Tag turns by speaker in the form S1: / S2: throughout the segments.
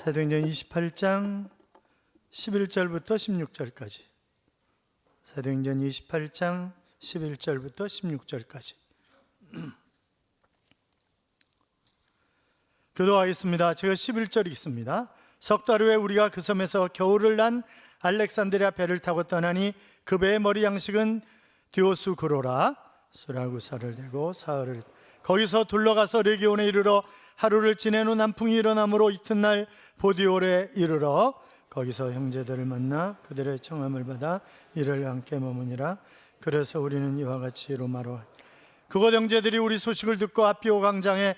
S1: 사도행전 28장 11절부터 16절까지. 사도행전 28장 11절부터 16절까지. 교도하겠습니다. 제가 11절 읽습니다. 석 달 후에 우리가 그 섬에서 겨울을 난 알렉산드리아 배를 타고 떠나니 그 배의 머리 양식은 디오스구로라, 수라구사를 대고 사흘을 거기서 둘러가서 레기온에 이르러 하루를 지낸 후 남풍이 일어나므로 이튿날 보디올에 이르러 거기서 형제들을 만나 그들의 청함을 받아 이를 함께 머무니라. 그래서 우리는 이와 같이 로마로 그곳 형제들이 우리 소식을 듣고 아피오 광장에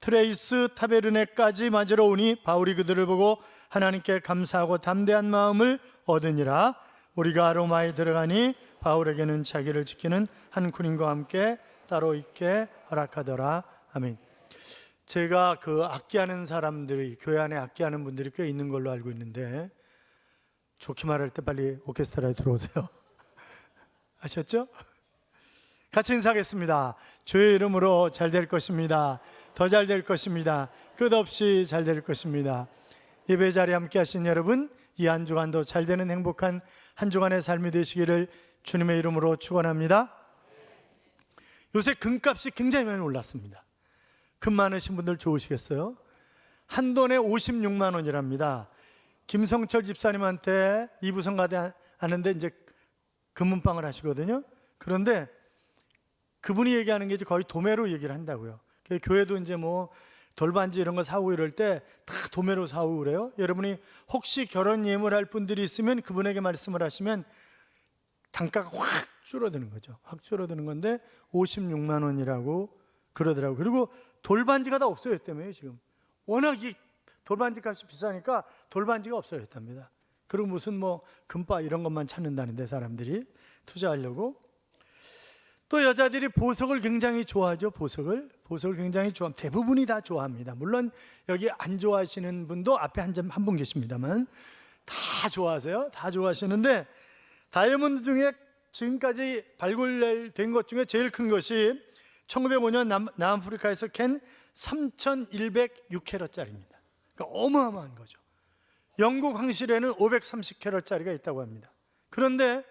S1: 트레이스 타베르네까지 맞으러 오니 바울이 그들을 보고 하나님께 감사하고 담대한 마음을 얻으니라. 우리가 로마에 들어가니 바울에게는 자기를 지키는 한 군인과 함께 따로 있게 허락하더라. 아멘. 제가 그 악기하는 사람들이, 교회 안에 악기하는 분들이 꽤 있는 걸로 알고 있는데, 좋게 말할 때 빨리 오케스트라에 들어오세요. 아셨죠? 같이 인사하겠습니다. 주의 이름으로 잘 될 것입니다. 더 잘 될 것입니다. 끝없이 잘 될 것입니다. 예배 자리에 함께 하신 여러분, 이 한 주간도 잘 되는 행복한 한 주간의 삶이 되시기를 주님의 이름으로 축원합니다. 요새 금값이 굉장히 많이 올랐습니다. 금 많으신 분들 좋으시겠어요? 한 돈에 56만 원이랍니다. 김성철 집사님한테 이부성가대 하는데 이제 금은방을 하시거든요. 그런데 그분이 얘기하는 게 이제 거의 도매로 얘기를 한다고요. 교회도 이제 뭐 돌반지 이런 거 사오고 이럴 때 다 도매로 사오고 그래요. 여러분이 혹시 결혼 예물할 분들이 있으면 그분에게 말씀을 하시면 단가가 확 줄어드는 거죠. 확 줄어드는 건데 56만 원이라고 그러더라고요. 그리고 돌반지가 다 없어졌다며요. 지금 워낙 이 돌반지 값이 비싸니까 돌반지가 없어졌답니다. 그리고 무슨 뭐 금바 이런 것만 찾는다는데 사람들이 투자하려고. 또 여자들이 보석을 굉장히 좋아하죠. 보석을 굉장히 좋아합니다. 대부분이 다 좋아합니다. 물론 여기 안 좋아하시는 분도 앞에 한 분 계십니다만 다 좋아하세요. 다 좋아하시는데 다이아몬드 중에 지금까지 발굴된 것 중에 제일 큰 것이 1905년 남아프리카에서 캔 3106캐럿짜리입니다. 그러니까 어마어마한 거죠. 영국 황실에는 530캐럿짜리가 있다고 합니다. 그런데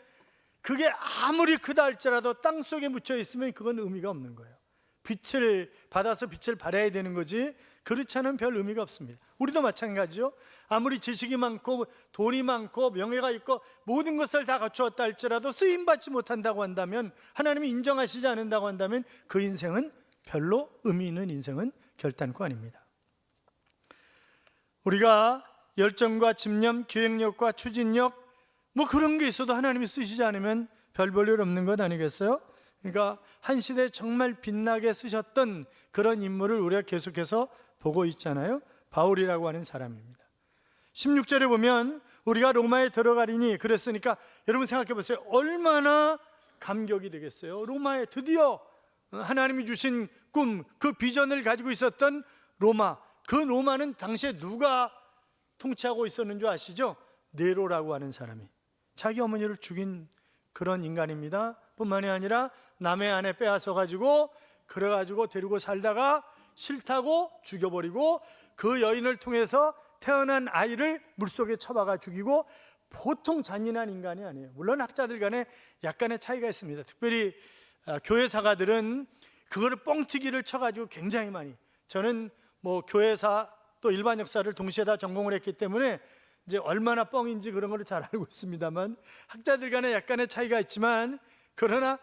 S1: 그게 아무리 크다 할지라도 땅속에 묻혀 있으면 그건 의미가 없는 거예요. 빛을 받아서 빛을 발해야 되는 거지 그렇지 않으면 별 의미가 없습니다. 우리도 마찬가지죠. 아무리 지식이 많고 돈이 많고 명예가 있고 모든 것을 다 갖추었다 할지라도 쓰임받지 못한다고 한다면, 하나님이 인정하시지 않는다고 한다면 그 인생은 별로 의미 있는 인생은 결단코 아닙니다. 우리가 열정과 집념, 기획력과 추진력 뭐 그런 게 있어도 하나님이 쓰시지 않으면 별 볼 일 없는 것 아니겠어요? 그러니까 한 시대에 정말 빛나게 쓰셨던 그런 인물을 우리가 계속해서 보고 있잖아요. 바울이라고 하는 사람입니다. 16절에 보면 우리가 로마에 들어가리니 그랬으니까 여러분 생각해 보세요. 얼마나 감격이 되겠어요. 로마에 드디어 하나님이 주신 꿈, 그 비전을 가지고 있었던 로마. 그 로마는 당시에 누가 통치하고 있었는 줄 아시죠? 네로라고 하는 사람이 자기 어머니를 죽인 그런 인간입니다. 뿐만이 아니라 남의 아내 빼앗아 가지고 그래가지고 데리고 살다가 싫다고 죽여버리고 그 여인을 통해서 태어난 아이를 물속에 쳐박아 죽이고, 보통 잔인한 인간이 아니에요. 물론 학자들 간에 약간의 차이가 있습니다. 특별히 교회사가들은 그거를 뻥튀기를 쳐가지고 굉장히 많이, 저는 뭐 교회사 또 일반 역사를 동시에 다 전공을 했기 때문에 이제 얼마나 뻥인지 그런 걸 잘 알고 있습니다만, 학자들 간에 약간의 차이가 있지만, 그러나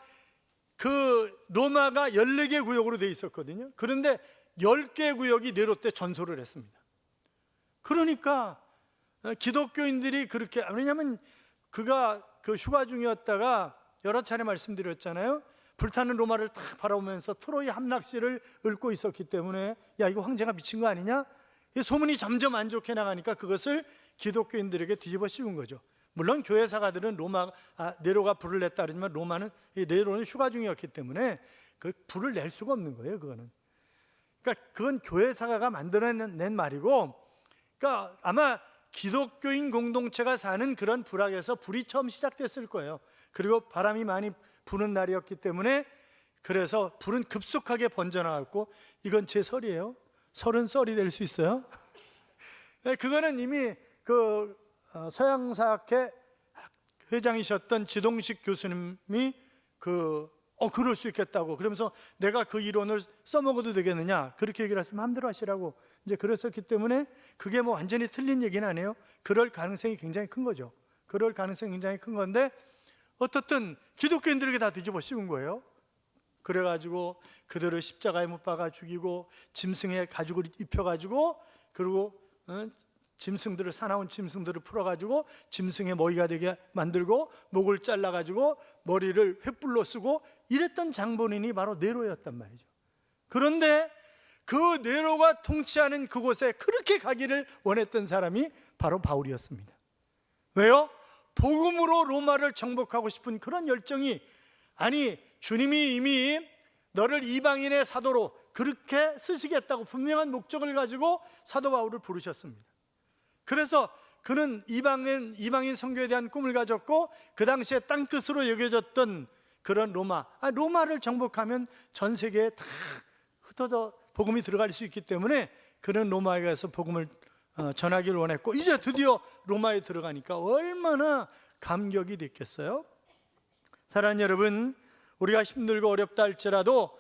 S1: 그 로마가 14개 구역으로 되어 있었거든요. 그런데 10개 구역이 네로 때 전소를 했습니다. 그러니까 기독교인들이 그렇게, 왜냐하면 그가 그 휴가 중이었다가 여러 차례 말씀드렸잖아요. 불타는 로마를 딱 바라보면서 트로이 함락시를 읊고 있었기 때문에 야, 이거 황제가 미친 거 아니냐? 소문이 점점 안 좋게 나가니까 그것을 기독교인들에게 뒤집어 씌운 거죠. 물론 교회사가들은 네로가 불을 냈다 그러지만 네로는 휴가 중이었기 때문에 그 불을 낼 수가 없는 거예요. 그거는. 그러니까 그건 교회사가가 만들어낸 말이고, 그러니까 아마 기독교인 공동체가 사는 그런 불악에서 불이 처음 시작됐을 거예요. 그리고 바람이 많이 부는 날이었기 때문에 그래서 불은 급속하게 번져나갔고, 이건 제 설이에요. 설은 썰이 될 수 있어요? 그거는 이미 그 서양사학회 회장이셨던 지동식 교수님이 그럴 수 있겠다고 그러면서 내가 그 이론을 써먹어도 되겠느냐 그렇게 얘기를 했으면 마음대로 하시라고 이제 그랬었기 때문에 그게 뭐 완전히 틀린 얘기는 아니에요. 그럴 가능성이 굉장히 큰 거죠. 그럴 가능성이 굉장히 큰 건데 어떻든 기독교인들에게 다 뒤집어 씌운 거예요. 그래가지고 그들을 십자가에 못 박아 죽이고 짐승의 가죽을 입혀가지고 그리고 짐승들을 사나운 짐승들을 풀어가지고 짐승의 먹이가 되게 만들고 목을 잘라가지고 머리를 횃불로 쓰고 이랬던 장본인이 바로 네로였단 말이죠. 그런데 그 네로가 통치하는 그곳에 그렇게 가기를 원했던 사람이 바로 바울이었습니다. 왜요? 복음으로 로마를 정복하고 싶은 그런 열정이, 아니 주님이 이미 너를 이방인의 사도로 그렇게 쓰시겠다고 분명한 목적을 가지고 사도 바울을 부르셨습니다. 그래서 그는 이방인 선교에 대한 꿈을 가졌고 그 당시에 땅끝으로 여겨졌던 그런 로마를 정복하면 전 세계에 다 흩어져 복음이 들어갈 수 있기 때문에 그는 로마에 가서 복음을 전하기를 원했고, 이제 드디어 로마에 들어가니까 얼마나 감격이 됐겠어요. 사랑하는 여러분, 우리가 힘들고 어렵다 할지라도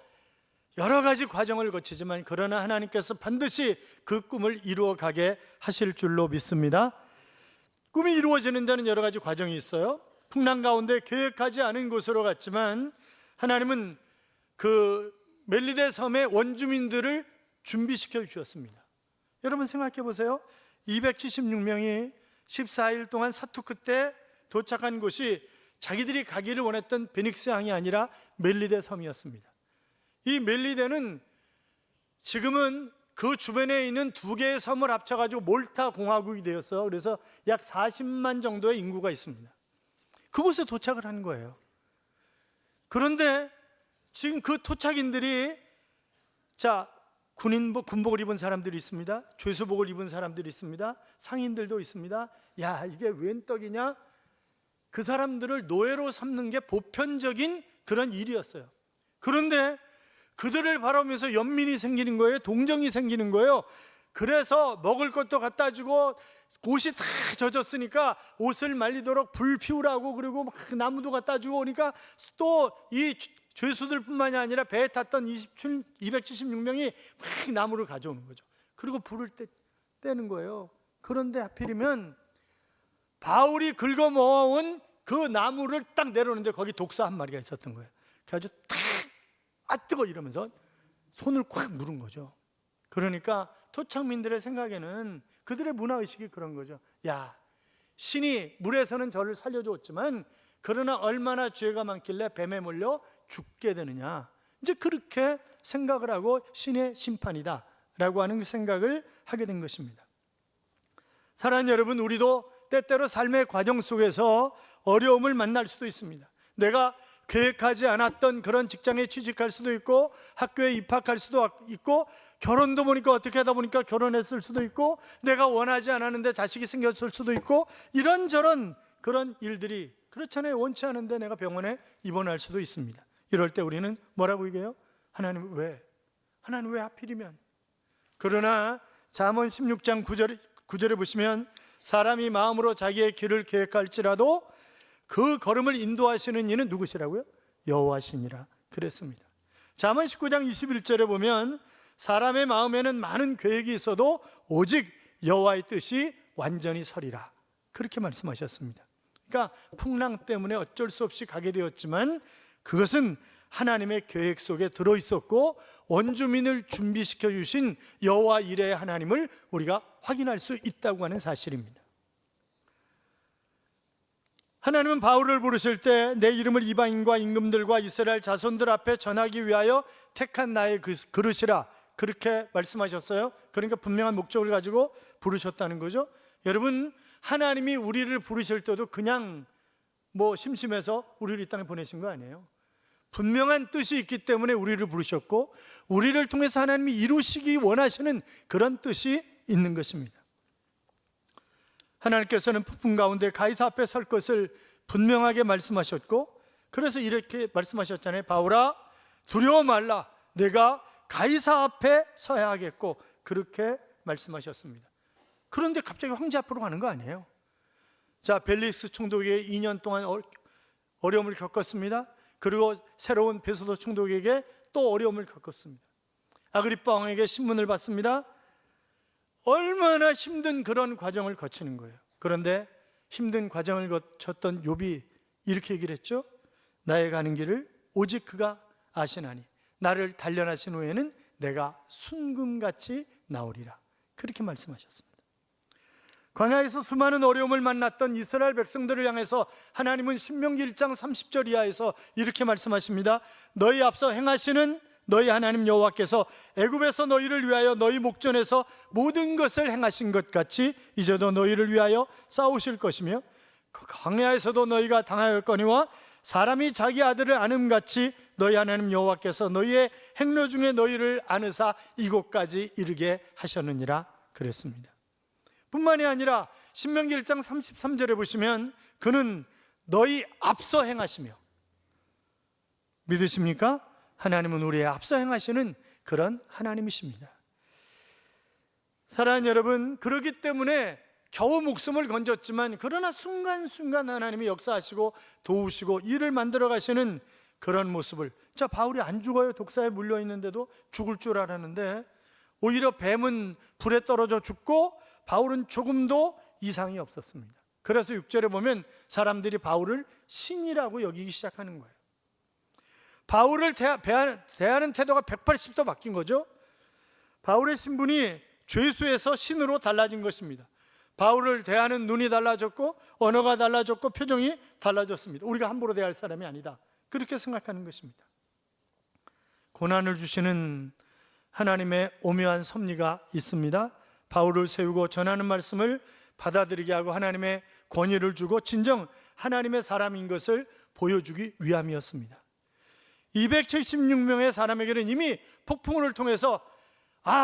S1: 여러 가지 과정을 거치지만 그러나 하나님께서 반드시 그 꿈을 이루어가게 하실 줄로 믿습니다. 꿈이 이루어지는 데는 여러 가지 과정이 있어요. 풍랑 가운데 계획하지 않은 곳으로 갔지만 하나님은 그 멜리데 섬의 원주민들을 준비시켜 주셨습니다. 여러분 생각해 보세요. 276명이 14일 동안 사투 끝에 도착한 곳이 자기들이 가기를 원했던 베닉스 항이 아니라 멜리데 섬이었습니다. 이 멜리데는 지금은 그 주변에 있는 두 개의 섬을 합쳐가지고 몰타 공화국이 되었어요. 그래서 약 40만 정도의 인구가 있습니다. 그곳에 도착을 한 거예요. 그런데 지금 그 토착인들이 군복을 입은 사람들이 있습니다. 죄수복을 입은 사람들이 있습니다. 상인들도 있습니다. 야, 이게 웬 떡이냐? 그 사람들을 노예로 삼는 게 보편적인 그런 일이었어요. 그런데 그들을 바라보면서 연민이 생기는 거예요. 동정이 생기는 거예요. 그래서 먹을 것도 갖다 주고 옷이 다 젖었으니까 옷을 말리도록 불 피우라고, 그리고 막 나무도 갖다 주고 오니까 또 이 죄수들뿐만이 아니라 배에 탔던 276명이 막 나무를 가져오는 거죠. 그리고 불을 떼는 거예요. 그런데 하필이면 바울이 긁어 모은 그 나무를 딱 내려오는데 거기 독사 한 마리가 있었던 거예요. 그래가지고 탁, 뜨거 이러면서 손을 콱 물은 거죠. 그러니까 토착민들의 생각에는 그들의 문화의식이 그런 거죠. 야, 신이 물에서는 저를 살려주었지만 그러나 얼마나 죄가 많길래 뱀에 물려 죽게 되느냐, 이제 그렇게 생각을 하고 신의 심판이다 라고 하는 생각을 하게 된 것입니다. 사랑하는 여러분, 우리도 때때로 삶의 과정 속에서 어려움을 만날 수도 있습니다. 내가 계획하지 않았던 그런 직장에 취직할 수도 있고, 학교에 입학할 수도 있고, 결혼도 보니까 어떻게 하다 보니까 결혼했을 수도 있고, 내가 원하지 않았는데 자식이 생겼을 수도 있고, 이런저런 그런 일들이, 그렇잖아요. 원치 않은데 내가 병원에 입원할 수도 있습니다. 이럴 때 우리는 뭐라고 얘기해요? 하나님 왜? 하나님 왜 하필이면? 그러나 잠언 16장 9절에 보시면 사람이 마음으로 자기의 길을 계획할지라도 그 걸음을 인도하시는 이는 누구시라고요? 여호와시니라 그랬습니다. 잠언 19장 21절에 보면 사람의 마음에는 많은 계획이 있어도 오직 여호와의 뜻이 완전히 서리라 그렇게 말씀하셨습니다. 그러니까 풍랑 때문에 어쩔 수 없이 가게 되었지만 그것은 하나님의 계획 속에 들어있었고 원주민을 준비시켜 주신 여호와 이레의 하나님을 우리가 확인할 수 있다고 하는 사실입니다. 하나님은 바울을 부르실 때 내 이름을 이방인과 임금들과 이스라엘 자손들 앞에 전하기 위하여 택한 나의 그릇이라 그렇게 말씀하셨어요. 그러니까 분명한 목적을 가지고 부르셨다는 거죠. 여러분, 하나님이 우리를 부르실 때도 그냥 심심해서 우리를 이 땅에 보내신 거 아니에요. 분명한 뜻이 있기 때문에 우리를 부르셨고 우리를 통해서 하나님이 이루시기 원하시는 그런 뜻이 있는 것입니다. 하나님께서는 폭풍 가운데 가이사 앞에 설 것을 분명하게 말씀하셨고, 그래서 이렇게 말씀하셨잖아요. 바울아, 두려워 말라. 내가 가이사 앞에 서야 하겠고, 그렇게 말씀하셨습니다. 그런데 갑자기 황제 앞으로 가는 거 아니에요. 자, 벨리스 총독에게 2년 동안 어려움을 겪었습니다. 그리고 새로운 베소도 총독에게 또 어려움을 겪었습니다. 아그리빠 왕에게 신문을 받습니다. 얼마나 힘든 그런 과정을 거치는 거예요. 그런데 힘든 과정을 거쳤던 욥이 이렇게 얘기를 했죠. 나의 가는 길을 오직 그가 아시나니 나를 단련하신 후에는 내가 순금같이 나오리라. 그렇게 말씀하셨습니다. 광야에서 수많은 어려움을 만났던 이스라엘 백성들을 향해서 하나님은 신명기 1장 30절 이하에서 이렇게 말씀하십니다. 너희 앞서 행하시는 너희 하나님 여호와께서 애굽에서 너희를 위하여 너희 목전에서 모든 것을 행하신 것 같이 이제도 너희를 위하여 싸우실 것이며 광야에서도 너희가 당하였거니와 사람이 자기 아들을 아음같이 너희 하나님 여호와께서 너희의 행로 중에 너희를 안으사 이곳까지 이르게 하셨느니라 그랬습니다. 뿐만이 아니라 신명기 1장 33절에 보시면 그는 너희 앞서 행하시며, 믿으십니까? 하나님은 우리의 앞서 행하시는 그런 하나님이십니다. 사랑하는 여러분, 그렇기 때문에 겨우 목숨을 건졌지만 그러나 순간순간 하나님이 역사하시고 도우시고 일을 만들어 가시는 그런 모습을, 자, 바울이 안 죽어요. 독사에 물려 있는데도 죽을 줄 알았는데 오히려 뱀은 불에 떨어져 죽고 바울은 조금도 이상이 없었습니다. 그래서 6절에 보면 사람들이 바울을 신이라고 여기기 시작하는 거예요. 바울을 대하는 태도가 180도 바뀐 거죠. 바울의 신분이 죄수에서 신으로 달라진 것입니다. 바울을 대하는 눈이 달라졌고 언어가 달라졌고 표정이 달라졌습니다. 우리가 함부로 대할 사람이 아니다, 그렇게 생각하는 것입니다. 고난을 주시는 하나님의 오묘한 섭리가 있습니다. 바울을 세우고 전하는 말씀을 받아들이게 하고 하나님의 권위를 주고 진정 하나님의 사람인 것을 보여주기 위함이었습니다. 276명의 사람에게는 이미 폭풍우를 통해서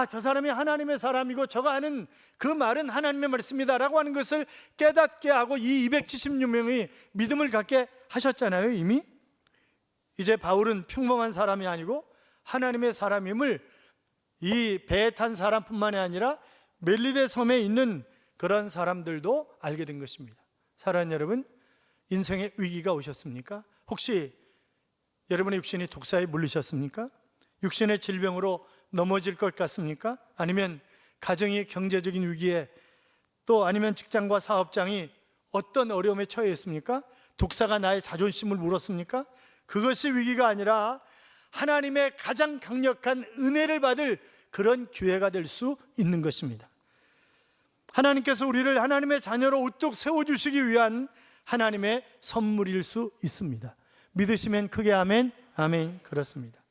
S1: 저 사람이 하나님의 사람이고 저가 하는 그 말은 하나님의 말씀이다라고 하는 것을 깨닫게 하고 이 276명이 믿음을 갖게 하셨잖아요. 이미 이제 바울은 평범한 사람이 아니고 하나님의 사람임을 이 배에 탄 사람뿐만이 아니라 멜리데 섬에 있는 그런 사람들도 알게 된 것입니다. 사랑하는 여러분, 인생의 위기가 오셨습니까? 혹시 여러분의 육신이 독사에 물리셨습니까? 육신의 질병으로 넘어질 것 같습니까? 아니면 가정이 경제적인 위기에, 또 아니면 직장과 사업장이 어떤 어려움에 처해 있습니까? 독사가 나의 자존심을 물었습니까? 그것이 위기가 아니라 하나님의 가장 강력한 은혜를 받을 그런 기회가 될 수 있는 것입니다. 하나님께서 우리를 하나님의 자녀로 우뚝 세워주시기 위한 하나님의 선물일 수 있습니다. 믿으시면 크게 아멘. 아멘. 그렇습니다.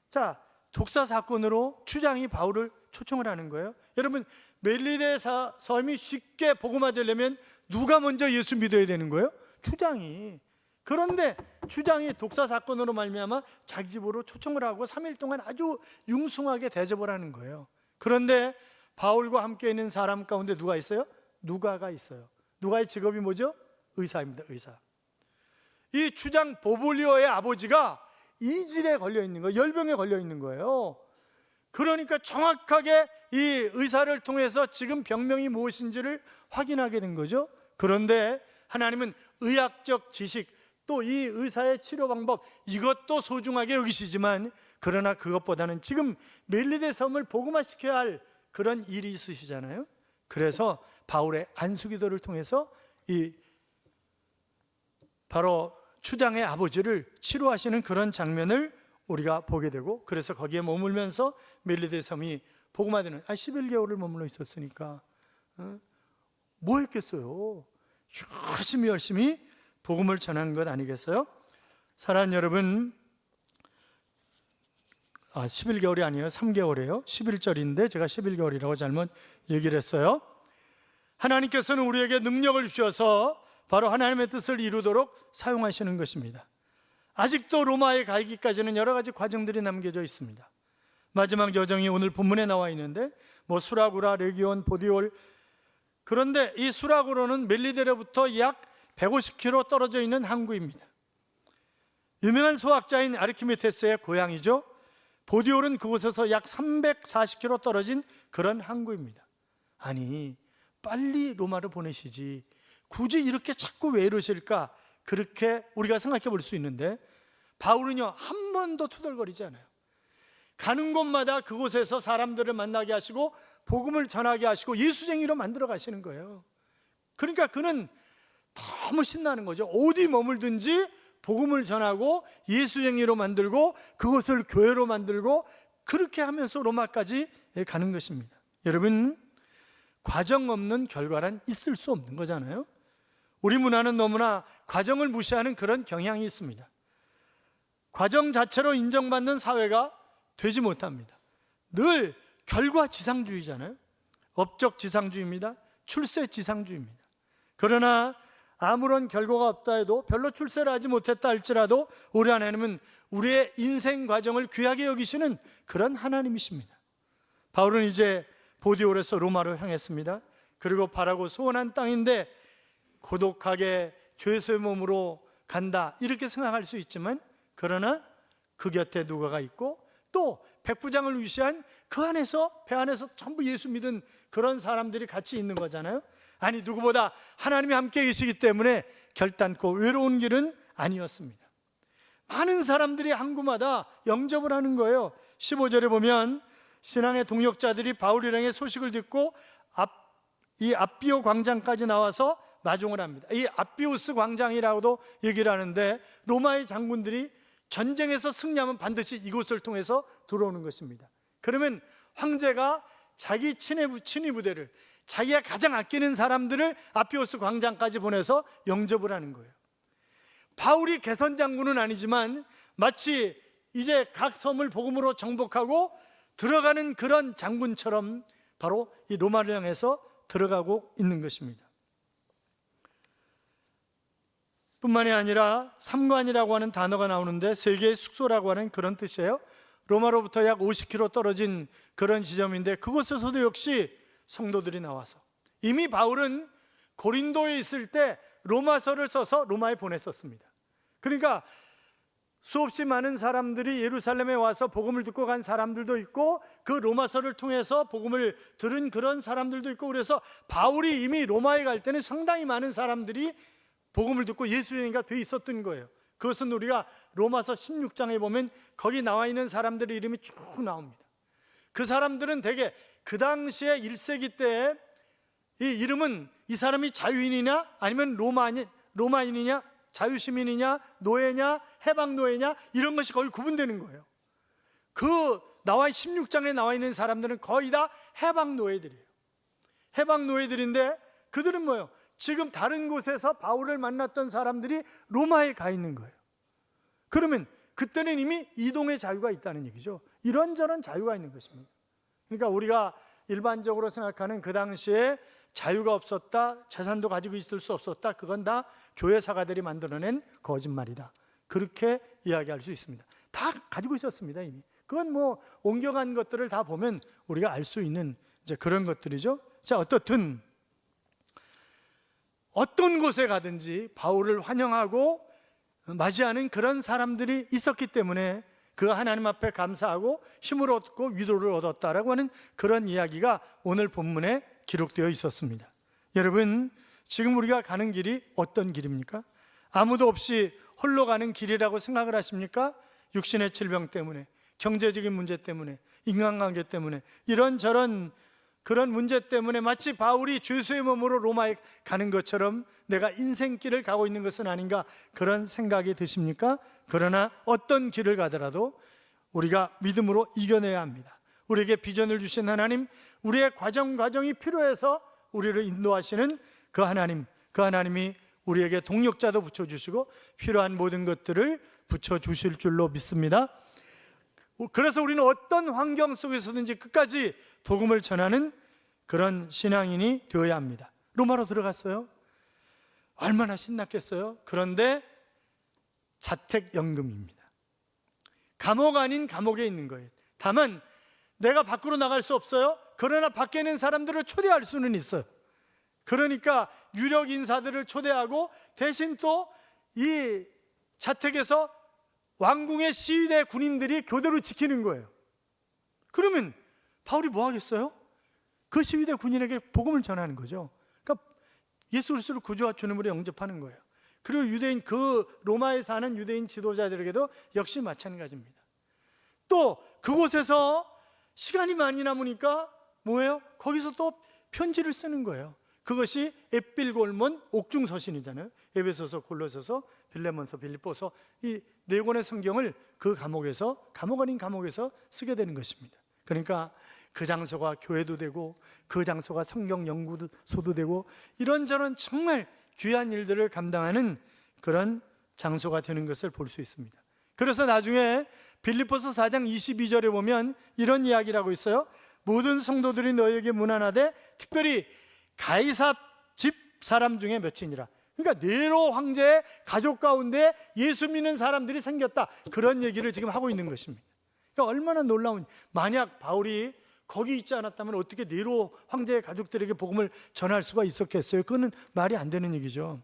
S1: 자, 독사 사건으로 추장이 바울을 초청을 하는 거예요. 여러분, 멜리데 섬이 쉽게 복음화 되려면 누가 먼저 예수 믿어야 되는 거예요? 추장이. 그런데 추장이 독사 사건으로 말미암아 자기 집으로 초청을 하고 3일 동안 아주 융숭하게 대접을 하는 거예요. 그런데 바울과 함께 있는 사람 가운데 누가 있어요? 누가가 있어요. 누가의 직업이 뭐죠? 의사입니다. 의사. 이 추장 보볼리오의 아버지가 이질에 걸려 있는 거예요. 열병에 걸려 있는 거예요. 그러니까 정확하게 이 의사를 통해서 지금 병명이 무엇인지를 확인하게 된 거죠. 그런데 하나님은 의학적 지식, 또 이 의사의 치료 방법, 이것도 소중하게 여기시지만 그러나 그것보다는 지금 멜리데 섬을 복음화시켜야 할 그런 일이 있으시잖아요. 그래서 바울의 안수기도를 통해서 이 바로 추장의 아버지를 치료하시는 그런 장면을 우리가 보게 되고, 그래서 거기에 머물면서 멜리데 섬이 복음화되는 11개월을 머물러 있었으니까 뭐 했겠어요? 열심히 복음을 전한 것 아니겠어요? 사랑하는 여러분, 11개월이 아니에요. 3개월이에요. 11절인데 제가 11개월이라고 잘못 얘기를 했어요. 하나님께서는 우리에게 능력을 주셔서 바로 하나님의 뜻을 이루도록 사용하시는 것입니다. 아직도 로마에 가기까지는 여러 가지 과정들이 남겨져 있습니다. 마지막 여정이 오늘 본문에 나와 있는데 수라구라, 레기온, 보디올, 그런데 이 수라구로는 멜리데로부터 약 150km 떨어져 있는 항구입니다. 유명한 수학자인 아르키메데스의 고향이죠. 보디올은 그곳에서 약 340km 떨어진 그런 항구입니다. 아니, 빨리 로마로 보내시지 굳이 이렇게 자꾸 왜 이러실까? 그렇게 우리가 생각해 볼 수 있는데 바울은요 한 번도 투덜거리지 않아요. 가는 곳마다 그곳에서 사람들을 만나게 하시고 복음을 전하게 하시고 예수쟁이로 만들어 가시는 거예요. 그러니까 그는 너무 신나는 거죠. 어디 머물든지 복음을 전하고 예수쟁이로 만들고 그것을 교회로 만들고 그렇게 하면서 로마까지 가는 것입니다. 여러분, 과정 없는 결과란 있을 수 없는 거잖아요. 우리 문화는 너무나 과정을 무시하는 그런 경향이 있습니다. 과정 자체로 인정받는 사회가 되지 못합니다. 늘 결과지상주의잖아요. 업적지상주의입니다. 출세지상주의입니다. 그러나 아무런 결과가 없다 해도 별로 출세를 하지 못했다 할지라도 우리 하나님은 우리의 인생 과정을 귀하게 여기시는 그런 하나님이십니다. 바울은 이제 보디올에서 로마로 향했습니다. 그리고 바라고 소원한 땅인데 고독하게 죄수의 몸으로 간다 이렇게 생각할 수 있지만 그러나 그 곁에 누가가 있고 또 백부장을 위시한 그 안에서 배 안에서 전부 예수 믿은 그런 사람들이 같이 있는 거잖아요. 아니 누구보다 하나님이 함께 계시기 때문에 결단코 외로운 길은 아니었습니다. 많은 사람들이 항구마다 영접을 하는 거예요. 15절에 보면 신앙의 동역자들이 바울이랑의 소식을 듣고 이 앞비오 광장까지 나와서 마중을 합니다. 이 앞비오스 광장이라고도 얘기를 하는데 로마의 장군들이 전쟁에서 승리하면 반드시 이곳을 통해서 들어오는 것입니다. 그러면 황제가 자기 친위 부대를 자기가 가장 아끼는 사람들을 앞비오스 광장까지 보내서 영접을 하는 거예요. 바울이 개선 장군은 아니지만 마치 이제 각 섬을 복음으로 정복하고 들어가는 그런 장군처럼 바로 이 로마를 향해서 들어가고 있는 것입니다. 뿐만이 아니라 삼관이라고 하는 단어가 나오는데 세계의 숙소라고 하는 그런 뜻이에요. 로마로부터 약 50km 떨어진 그런 지점인데 그곳에서도 역시 성도들이 나와서 이미 바울은 고린도에 있을 때 로마서를 써서 로마에 보냈었습니다. 그러니까 수없이 많은 사람들이 예루살렘에 와서 복음을 듣고 간 사람들도 있고 그 로마서를 통해서 복음을 들은 그런 사람들도 있고 그래서 바울이 이미 로마에 갈 때는 상당히 많은 사람들이 복음을 듣고 예수님과 돼 있었던 거예요. 그것은 우리가 로마서 16장에 보면 거기 나와 있는 사람들의 이름이 쭉 나옵니다. 그 사람들은 대개 그 당시에 1세기 때에 이 이름은 이 사람이 자유인이냐 아니면 로마인이냐 자유시민이냐 노예냐 해방노예냐 이런 것이 거의 구분되는 거예요. 그 16장에 나와 있는 사람들은 거의 다 해방노예들이에요. 해방노예들인데 그들은 뭐예요? 지금 다른 곳에서 바울을 만났던 사람들이 로마에 가 있는 거예요. 그러면 그때는 이미 이동의 자유가 있다는 얘기죠. 이런저런 자유가 있는 것입니다. 그러니까 우리가 일반적으로 생각하는 그 당시에 자유가 없었다, 재산도 가지고 있을 수 없었다, 그건 다 교회 사가들이 만들어낸 거짓말이다, 그렇게 이야기할 수 있습니다. 다 가지고 있었습니다. 이미 그건 뭐 옮겨간 것들을 다 보면 우리가 알 수 있는 이제 그런 것들이죠. 자, 어떻든 어떤 곳에 가든지 바울을 환영하고 맞이하는 그런 사람들이 있었기 때문에 그 하나님 앞에 감사하고 힘을 얻고 위로를 얻었다라고 하는 그런 이야기가 오늘 본문에 기록되어 있었습니다. 여러분, 지금 우리가 가는 길이 어떤 길입니까? 아무도 없이 홀로 가는 길이라고 생각을 하십니까? 육신의 질병 때문에, 경제적인 문제 때문에, 인간관계 때문에, 이런저런 그런 문제 때문에 마치 바울이 죄수의 몸으로 로마에 가는 것처럼 내가 인생길을 가고 있는 것은 아닌가, 그런 생각이 드십니까? 그러나 어떤 길을 가더라도 우리가 믿음으로 이겨내야 합니다. 우리에게 비전을 주신 하나님, 우리의 과정이 필요해서 우리를 인도하시는 그 하나님이 우리에게 동력자도 붙여주시고 필요한 모든 것들을 붙여주실 줄로 믿습니다. 그래서 우리는 어떤 환경 속에서든지 끝까지 복음을 전하는 그런 신앙인이 되어야 합니다. 로마로 들어갔어요. 얼마나 신났겠어요. 그런데 자택연금입니다. 감옥 아닌 감옥에 있는 거예요. 다만 내가 밖으로 나갈 수 없어요. 그러나 밖에 있는 사람들을 초대할 수는 있어요. 그러니까 유력 인사들을 초대하고 대신 또 이 자택에서 왕궁의 시위대 군인들이 교대로 지키는 거예요. 그러면 바울이 뭐 하겠어요? 그 시위대 군인에게 복음을 전하는 거죠. 그러니까 예수 그리스도를 구주와 주님으로 영접하는 거예요. 그리고 유대인, 그 로마에 사는 유대인 지도자들에게도 역시 마찬가지입니다. 또 그곳에서 시간이 많이 남으니까 뭐예요? 거기서 또 편지를 쓰는 거예요. 그것이 앳빌골몬 옥중서신이잖아요. 에베소서, 골로새서, 빌레몬서, 빌립보서, 이 네 권의 성경을 그 감옥에서, 감옥 아닌 감옥에서 쓰게 되는 것입니다. 그러니까 그 장소가 교회도 되고 그 장소가 성경 연구소도 되고 이런저런 정말 귀한 일들을 감당하는 그런 장소가 되는 것을 볼 수 있습니다. 그래서 나중에 빌립보서 4장 22절에 보면 이런 이야기를 하고 있어요. 모든 성도들이 너희에게 문안하되 특별히 가이사 집 사람 중에 몇이니라. 그러니까 네로 황제의 가족 가운데 예수 믿는 사람들이 생겼다, 그런 얘기를 지금 하고 있는 것입니다. 그러니까 얼마나 놀라운, 만약 바울이 거기 있지 않았다면 어떻게 네로 황제의 가족들에게 복음을 전할 수가 있었겠어요? 그거는 말이 안 되는 얘기죠.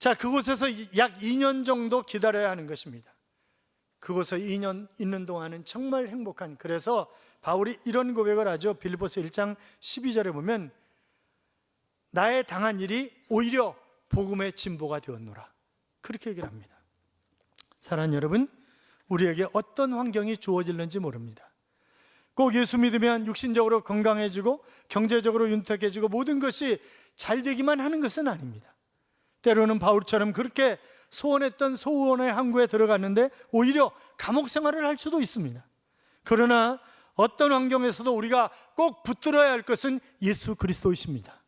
S1: 자, 그곳에서 약 2년 정도 기다려야 하는 것입니다. 그곳에 2년 있는 동안은 정말 행복한, 그래서 바울이 이런 고백을 하죠. 빌립보서 1장 12절에 보면 나의 당한 일이 오히려 복음의 진보가 되었노라, 그렇게 얘기를 합니다. 사랑하는 여러분, 우리에게 어떤 환경이 주어질는지 모릅니다. 꼭 예수 믿으면 육신적으로 건강해지고 경제적으로 윤택해지고 모든 것이 잘 되기만 하는 것은 아닙니다. 때로는 바울처럼 그렇게 소원했던 소원의 항구에 들어갔는데 오히려 감옥 생활을 할 수도 있습니다. 그러나 어떤 환경에서도 우리가 꼭 붙들어야 할 것은 예수 그리스도이십니다.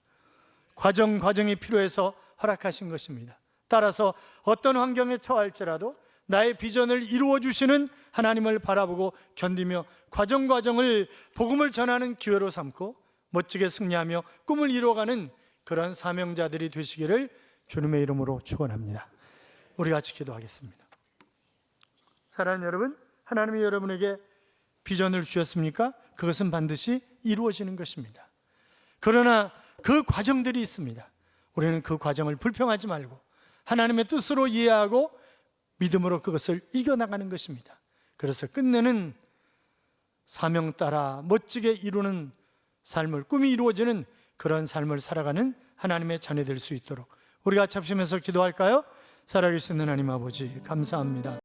S1: 과정이 필요해서 허락하신 것입니다. 따라서 어떤 환경에 처할지라도 나의 비전을 이루어 주시는 하나님을 바라보고 견디며 과정을 복음을 전하는 기회로 삼고 멋지게 승리하며 꿈을 이루어가는 그런 사명자들이 되시기를 주님의 이름으로 축원합니다. 우리 같이 기도하겠습니다. 사랑하는 여러분, 하나님이 여러분에게 비전을 주셨습니까? 그것은 반드시 이루어지는 것입니다. 그러나 그 과정들이 있습니다. 우리는 그 과정을 불평하지 말고 하나님의 뜻으로 이해하고 믿음으로 그것을 이겨나가는 것입니다. 그래서 끝내는 사명 따라 멋지게 이루는 삶을, 꿈이 이루어지는 그런 삶을 살아가는 하나님의 자녀 될 수 있도록 우리가 합심해서 기도할까요? 살아계신 하나님 아버지, 감사합니다.